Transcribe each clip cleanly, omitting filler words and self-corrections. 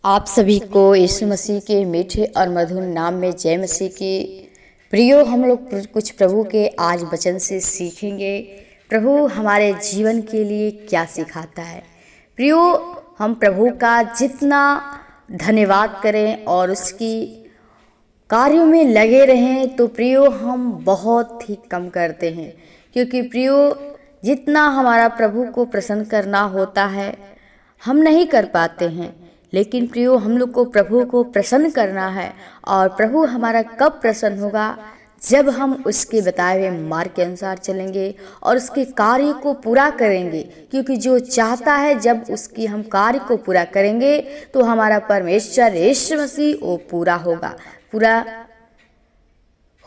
आप सभी को यीशु मसीह के मीठे और मधुर नाम में जय मसीह की। प्रियो, हम लोग कुछ प्रभु के आज वचन से सीखेंगे। प्रभु हमारे जीवन के लिए क्या सिखाता है। प्रियो, हम प्रभु का जितना धन्यवाद करें और उसकी कार्यों में लगे रहें तो प्रियो हम बहुत ही कम करते हैं, क्योंकि प्रियो जितना हमारा प्रभु को प्रसन्न करना होता है हम नहीं कर पाते हैं। लेकिन प्रियो, हम लोग को प्रभु को प्रसन्न करना है, और प्रभु हमारा कब प्रसन्न होगा? जब हम उसके बताए हुए मार्ग के अनुसार चलेंगे और उसके कार्य को पूरा करेंगे। क्योंकि जो चाहता है, जब उसकी हम कार्य को पूरा करेंगे तो हमारा परमेश्वर यीशु मसीह वो पूरा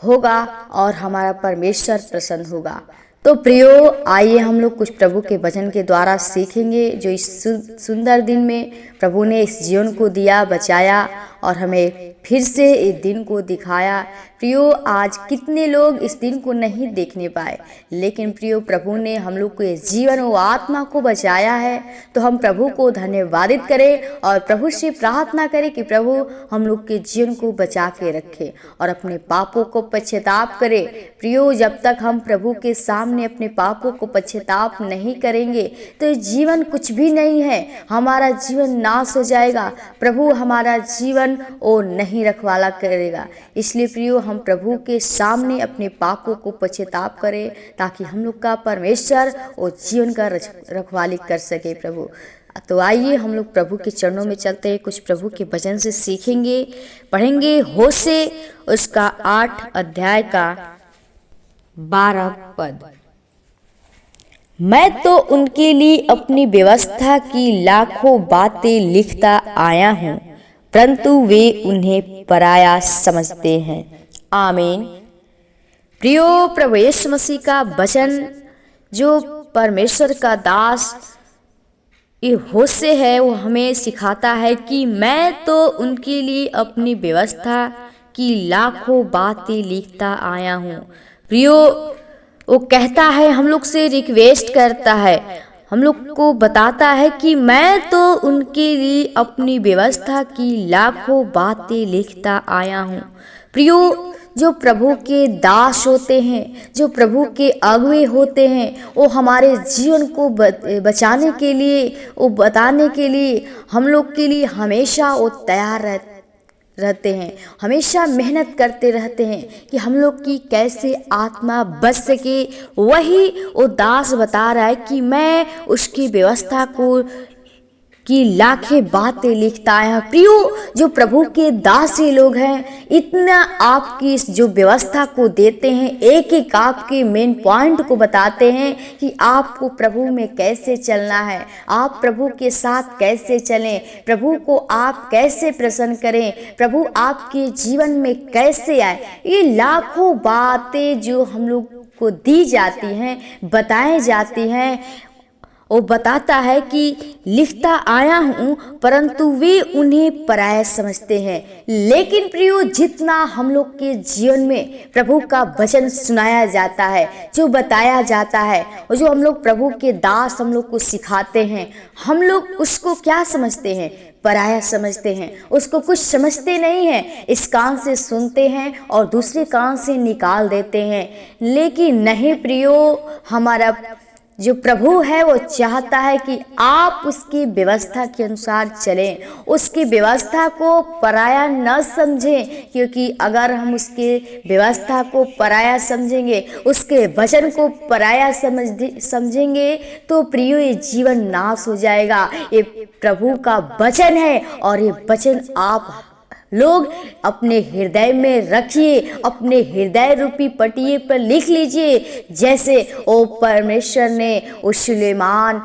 होगा और हमारा परमेश्वर प्रसन्न होगा। तो प्रियो, आइए हम लोग कुछ प्रभु के वचन के द्वारा सीखेंगे, जो इस सुंदर दिन में प्रभु ने इस जीवन को दिया, बचाया और हमें फिर से इस दिन को दिखाया। प्रियो, आज कितने लोग इस दिन को नहीं देखने पाए, लेकिन प्रियो प्रभु ने हम लोग को इस जीवन और आत्मा को बचाया है। तो हम प्रभु को धन्यवादित करें और प्रभु से प्रार्थना करें कि प्रभु हम लोग के जीवन को बचा के रखे और अपने पापों को पश्चाताप करें। प्रियो, जब तक हम प्रभु के सामने अपने पापों को पश्चाताप नहीं करेंगे तो जीवन कुछ भी नहीं है, हमारा जीवन नाश हो जाएगा। प्रभु हमारा जीवन वो नहीं रखवाला करेगा। इसलिए प्रियो, हम प्रभु के सामने अपने पापों को पश्चाताप करें, ताकि हम लोग का परमेश्वर वो जीवन का रखवाली कर सके। प्रभु, तो आइए हम लोग प्रभु के चरणों में चलते हैं, कुछ प्रभु के वचन से सीखेंगे, पढ़ेंगे। होशे उसका 8 अध्याय का 12 पद। मैं तो उनके लिए अपनी व्यवस्था की लाखों बातें लिखता आया हूँ, परंतु वे उन्हें पराया समझते हैं। आमीन। प्रियो, प्रभु यीशु मसीह का वचन जो परमेश्वर का दास ये होशे है, वो हमें सिखाता है कि मैं तो उनके लिए अपनी व्यवस्था की लाखों बातें लिखता आया हूँ। प्रियो, वो कहता है, हम लोग से रिक्वेस्ट करता है, हम लोग को बताता है कि मैं तो उनके लिए अपनी व्यवस्था की लाखों बातें लिखता आया हूँ। प्रियो, जो प्रभु के दास होते हैं, जो प्रभु के अगुए होते हैं, वो हमारे जीवन को बचाने के लिए, वो बताने के लिए, हम लोग के लिए हमेशा वो तैयार रहते हैं, हमेशा मेहनत करते रहते हैं कि हम लोग की कैसे आत्मा बच सके। वही वो दास बता रहा है कि मैं उसकी व्यवस्था की लाखें बातें लिखता आया। प्रियो, जो प्रभु के दासी लोग हैं, इतना आपकी जो व्यवस्था को देते हैं, एक एक आपके मेन पॉइंट को बताते हैं कि आपको प्रभु में कैसे चलना है, आप प्रभु के साथ कैसे चलें, प्रभु को आप कैसे प्रसन्न करें, प्रभु आपके जीवन में कैसे आए। ये लाखों बातें जो हम लोग को दी जाती हैं, बताई जाती हैं, वो बताता है कि लिखता आया हूँ, परंतु वे उन्हें पराया समझते हैं। लेकिन प्रियो, जितना हम लोग के जीवन में प्रभु का वचन सुनाया जाता है, जो बताया जाता है, और जो हम लोग प्रभु के दास हम लोग को सिखाते हैं, हम लोग उसको क्या समझते हैं? पराया समझते हैं। उसको कुछ समझते नहीं हैं। इस कान से सुनते हैं और दूसरे कान से निकाल देते हैं। लेकिन नहीं प्रियो, हमारा जो प्रभु है वो चाहता है कि आप उसकी व्यवस्था के अनुसार चलें, उसकी व्यवस्था को पराया न समझें। क्योंकि अगर हम उसके व्यवस्था को पराया समझेंगे, उसके वचन को पराया समझेंगे तो प्रियो ये जीवन नाश हो जाएगा। ये प्रभु का वचन है और ये वचन आप लोग अपने हृदय में रखिए, अपने हृदय रूपी पटिये पर लिख लीजिए। जैसे ओ परमेश्वर ने उस सुलेमान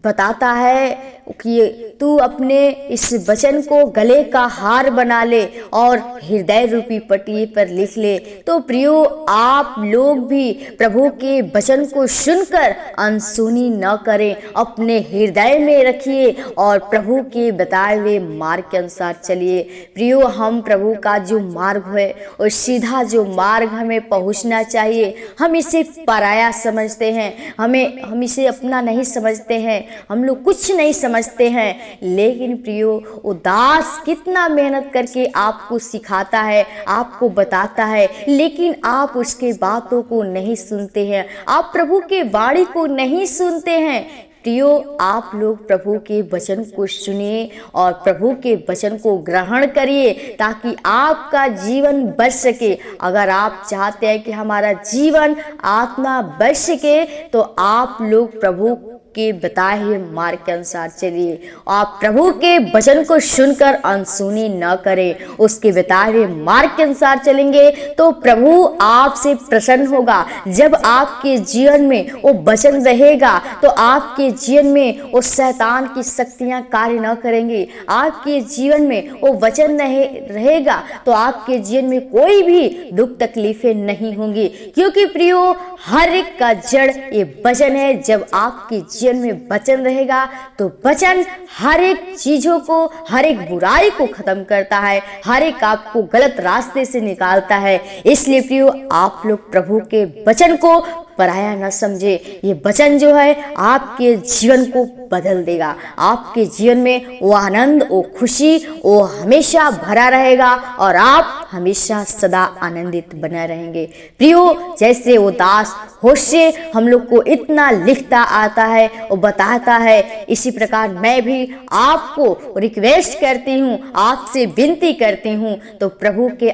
बताता है कि तू अपने इस वचन को गले का हार बना ले और हृदय रूपी पटिये पर लिख ले। तो प्रियो, आप लोग भी प्रभु के वचन को सुनकर अनसुनी न करें, अपने हृदय में रखिए और प्रभु के बताए हुए मार्ग के अनुसार चलिए। प्रियो, हम प्रभु का जो मार्ग है और सीधा जो मार्ग हमें पहुंचना चाहिए, हम इसे पराया समझते हैं, हम इसे अपना नहीं समझते हैं, हम लोग कुछ नहीं समझते समझते हैं। लेकिन प्रियो, वो दास कितना मेहनत करके आपको सिखाता है, आपको बताता है, लेकिन आप उसके बातों को नहीं सुनते हैं, आप प्रभु के वाणी को नहीं सुनते हैं। प्रियो, आप लोग प्रभु के वचन को सुनिए और प्रभु के वचन को ग्रहण करिए ताकि आपका जीवन बच सके। अगर आप चाहते हैं कि हमारा जीवन आत्मा बच सके तो आप लोग प्रभु के बताए हुए मार्ग के अनुसार चलिए। आप प्रभु के वचन को सुनकर अनसुनी न करें, उसके बताए हुए मार्ग के अनुसार चलेंगे तो प्रभु आपसे प्रसन्न होगा। जब आपके जीवन में वो वचन रहेगा तो आपके जीवन में वो शैतान की शक्तियां कार्य न करेंगी। आपके जीवन में वो वचन रहेगा तो आपके जीवन में कोई भी दुख तकलीफें नहीं होंगी, क्योंकि प्रियो, हर एक का जड़ ये वचन है। जब आपके जीवन में वचन रहेगा तो वचन हर एक चीजों को, हर एक बुराई को खत्म करता है, हर एक आपको गलत रास्ते से निकालता है। इसलिए प्रियो, आप लोग प्रभु के वचन को पराया न समझे। ये वचन जो है आपके जीवन को बदल देगा। आपके जीवन में वो आनंद, वो खुशी, वो हमेशा भरा रहेगा और आप हमेशा सदा आनंदित बने रहेंगे। प्रियो, जैसे वो दास होशे हम लोग को इतना लिखता आता है, वो बताता है, इसी प्रकार मैं भी आपको रिक्वेस्ट करती हूँ, आपसे विनती करती हूँ। तो प्रभु के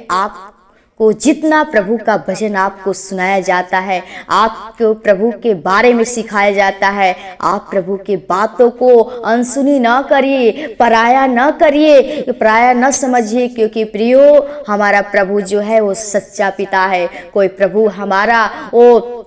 को जितना प्रभु का वचन आपको सुनाया जाता है, आपको प्रभु के बारे में सिखाया जाता है, आप प्रभु के बातों को अनसुनी न करिए, पराया न करिए, पराया न समझिए, क्योंकि प्रियो, हमारा प्रभु जो है वो सच्चा पिता है। कोई प्रभु हमारा वो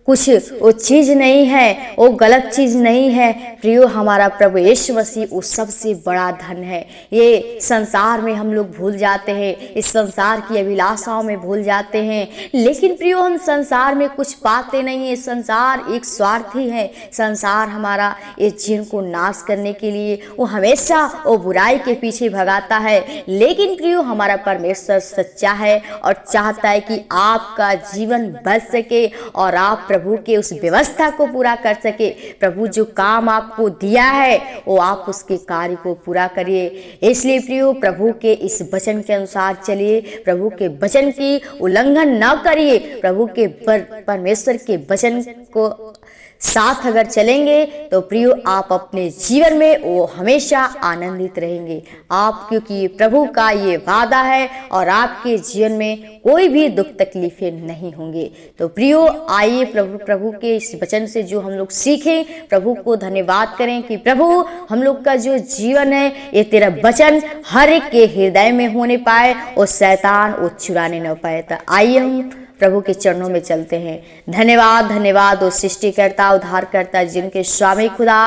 कुछ वो चीज नहीं है, वो गलत चीज नहीं है। प्रियो, हमारा प्रभु यीशु मसीह वो सबसे बड़ा धन है। ये संसार में हम लोग भूल जाते हैं, इस संसार की अभिलाषाओं में भूल जाते हैं। लेकिन प्रियो, हम संसार में कुछ पाते नहीं है। संसार एक स्वार्थी है। संसार हमारा इस जीवन को नाश करने के लिए वो हमेशा वो बुराई के पीछे भगाता है। लेकिन प्रियो, हमारा परमेश्वर सच्चा है और चाहता है कि आपका जीवन बच सके और आप प्रभु के उस व्यवस्था को पूरा कर सके। प्रभु जो काम आपको दिया है वो आप उसके कार्य को पूरा करिए। इसलिए प्रियो, प्रभु के इस वचन के अनुसार चलिए, प्रभु के वचन की उल्लंघन न करिए। प्रभु के परमेश्वर के वचन को साथ अगर चलेंगे तो प्रियो, आप अपने जीवन में वो हमेशा आनंदित रहेंगे आप, क्योंकि प्रभु का ये वादा है और आपके जीवन में कोई भी दुख तकलीफें नहीं होंगे। तो प्रियो, आइए प्रभु के इस वचन से जो हम लोग सीखें, प्रभु को धन्यवाद करें कि प्रभु, हम लोग का जो जीवन है ये तेरा वचन हर एक के हृदय में होने पाए और शैतान वो चुराने न पाए। तो आइए हम प्रभु के चरणों में चलते हैं। धन्यवाद, धन्यवाद वो सृष्टिकर्ता, उद्धारकर्ता, जिनके स्वामी खुदा।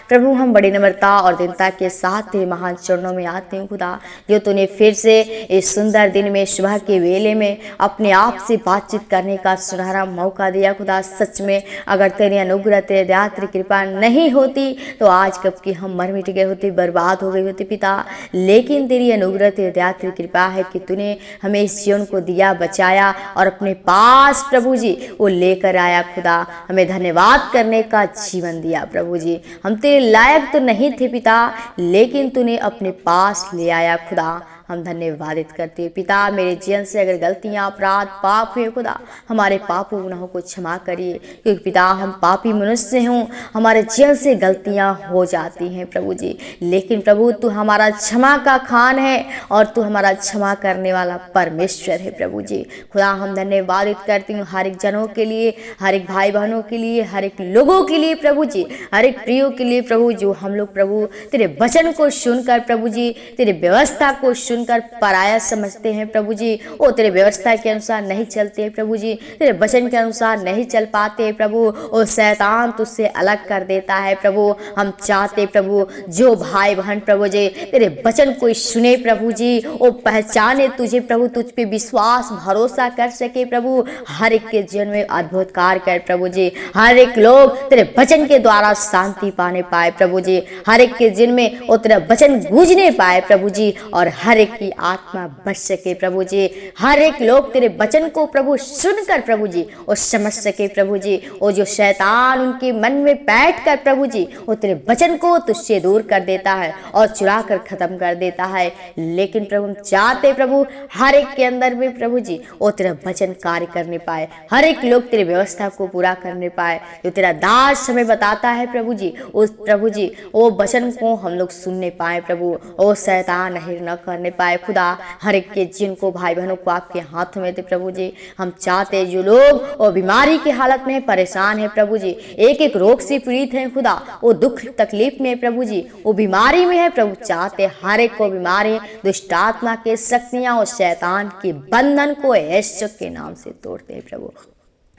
प्रभु, हम बड़ी नम्रता और दीनता के साथ तेरे महान चरणों में आते हैं खुदा, जो तूने फिर से इस सुंदर दिन में, सुबह के वेले में अपने आप से बातचीत करने का सुनहरा मौका दिया खुदा। सच में अगर तेरी अनुग्रह, तेरे दया, तेरी कृपा नहीं होती तो आज कब की हम मर मिट गए होते, बर्बाद हो गए होते पिता। लेकिन तेरी अनुग्रह, तेरी दया, तेरी कृपा है कि तूने हमें इस जीवन को दिया, बचाया और अपने पास प्रभु जी वो लेकर आया खुदा। हमें धन्यवाद करने का जीवन दिया प्रभु जी। हम तेरे लायक तो नहीं थे पिता, लेकिन तूने अपने पास ले आया खुदा। हम धन्यवादित करते हैं पिता। मेरे जीवन से अगर गलतियां, अपराध, पाप हुए खुदा, हमारे पापों गुनाहों को क्षमा करिए, क्योंकि पिता हम पापी मनुष्य हूँ, हमारे जीवन से गलतियां हो जाती हैं प्रभु जी। लेकिन प्रभु, तू हमारा क्षमा का खान है और तू हमारा क्षमा करने वाला परमेश्वर है प्रभु जी। खुदा, हम धन्यवादित करती हूँ हर एक जनों के लिए, हर एक भाई बहनों के लिए, हर एक लोगों के लिए प्रभु जी, हर एक प्रियो के लिए प्रभु, जो हम लोग प्रभु तेरे वचन को सुनकर प्रभु जी, तेरे व्यवस्था को सुनकर पराया समझते हैं प्रभु जी। वो तेरे व्यवस्था के अनुसार नहीं चलते प्रभु जी, तेरे वचन के अनुसार नहीं चल पाते प्रभु। वो शैतान तुझसे अलग कर देता है प्रभु। हम चाहते प्रभु, जो भाई बहन प्रभु जी तेरे वचन को सुने प्रभु जी, वो पहचाने तुझे प्रभु, तुझ पे विश्वास भरोसा कर सके प्रभु। हर एक के जीवन में अद्भुत कार्य कर प्रभु जी। हर एक लोग तेरे वचन के द्वारा शांति पाने पाए प्रभु जी। हर एक के जीवन में वो तेरा वचन गूंजने पाए प्रभु जी, और हर एक एक की आत्मा बच सके प्रभु जी, हर एक लोग तेरे वचन को प्रभु सुनकर प्रभु जी और समझ सके प्रभु जी। और जो शैतान उनके मन में बैठ कर प्रभु जी वो तेरे वचन को तुझसे दूर कर देता है और चुरा कर खत्म कर देता है, लेकिन प्रभु हम चाहते प्रभु हर एक के अंदर में प्रभु जी वो तेरा वचन कार्य करने पाए, हर एक लोग तेरी व्यवस्था को पूरा करने पाए। जो तेरा दास हमें बताता है प्रभु जी, उस प्रभु जी वो वचन को हम लोग सुनने पाए प्रभु, वो शैतान अहिर न करने पाए खुदा। हर एक के जिनको भाई बहनों को आपके हाथ में थे प्रभु जी, हम चाहते जो लोग वो बीमारी की हालत में परेशान है प्रभु जी, एक एक रोग से पीड़ित है खुदा, वो दुख तकलीफ में प्रभु जी वो बीमारी में है प्रभु, चाहते हर एक को बीमारी दुष्ट आत्मा के शक्तियां और शैतान के बंधन को यीशु के नाम से तोड़ते हैं प्रभु।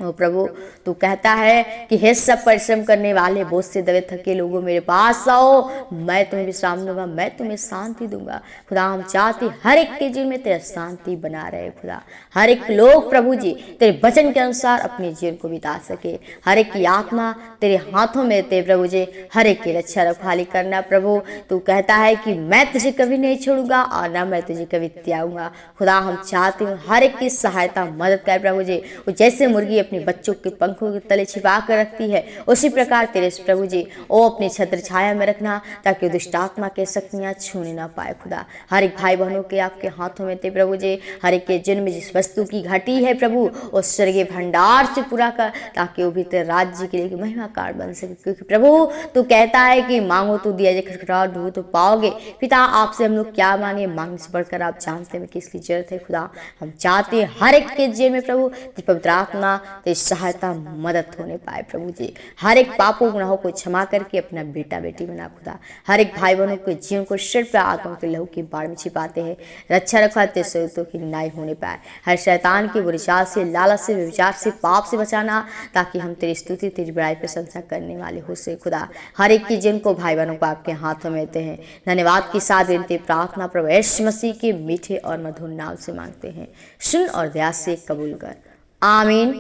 ओ प्रभु तू कहता है कि हे सब परिश्रम करने वाले बहुत से दबे थके लोगों मेरे पास आओ, मैं तुम्हें विश्राम दूंगा, मैं तुम्हें शांति दूंगा। खुदा हम चाहते हर एक के जीवन में तेरा शांति बना रहे खुदा, हर एक लोग प्रभु जी तेरे वचन के अनुसार अपने जीवन को बिता सके, हर एक की आत्मा तेरे हाथों में ते प्रभु जी, हर एक की रक्षा रखवाली करना प्रभु। तू कहता है कि मैं तुझे कभी नहीं छोड़ूंगा और ना मैं तुझे कभी त्यागूंगा। खुदा हम चाहते हूँ हर एक की सहायता मदद कर प्रभु जी, जैसे मुर्गी अपने बच्चों के पंखों के तले छिपा कर रखती है उसी प्रकार तेरे प्रभु जी वो अपनी छत्र छाया में रखना ताकि दुष्ट आत्मा के शक्तियां छूने ना पाए खुदा। हर एक भाई बहनों के आपके हाथों में थे प्रभु जी, हर एक के जन्म जिस वस्तु की घटी है प्रभु उस स्वर्गीय भंडार से पूरा कर ताकि वो भी तेरे राज्य के लिए महिमा कार्ड बन सके, क्योंकि प्रभु तू कहता है कि मांगो तो दिया जाए, खटखटाओ ढूंढो तो पाओगे। पिता आपसे हम लोग क्या मांगे, मांगने से बढ़कर आप जानते हैं किसकी जरूरत है खुदा। हम चाहते हैं हर एक के जीवन में प्रभु पवित्र आत्मा तेरी सहायता मदद होने पाए प्रभु जी, हर एक पापों गुनाहों को क्षमा करके अपना बेटा बेटी बना खुदा। हर एक भाई बहनों के जीवन को सिर पर आत्मा के लहू की बाढ़ में छिपाते हैं, रक्षा रखवाते स्वरूपों की न्याय होने पाए। हर शैतान की बुरी चाल से, लालच से, व्यभिचार से, पाप से बचाना ताकि हम तेरी स्तुति तेरी बड़ाई प्रशंसा करने वाले हो से खुदा। हर एक की जीवन को भाई बहनों को आपके हाथों में देते हैं। धन्यवाद के साथ विनती प्रार्थना प्रभु यीशु मसीह के मीठे और मधुर नाम से मांगते हैं, सुन और दया से कबूल कर, आमीन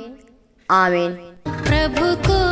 आमीन। प्रभु को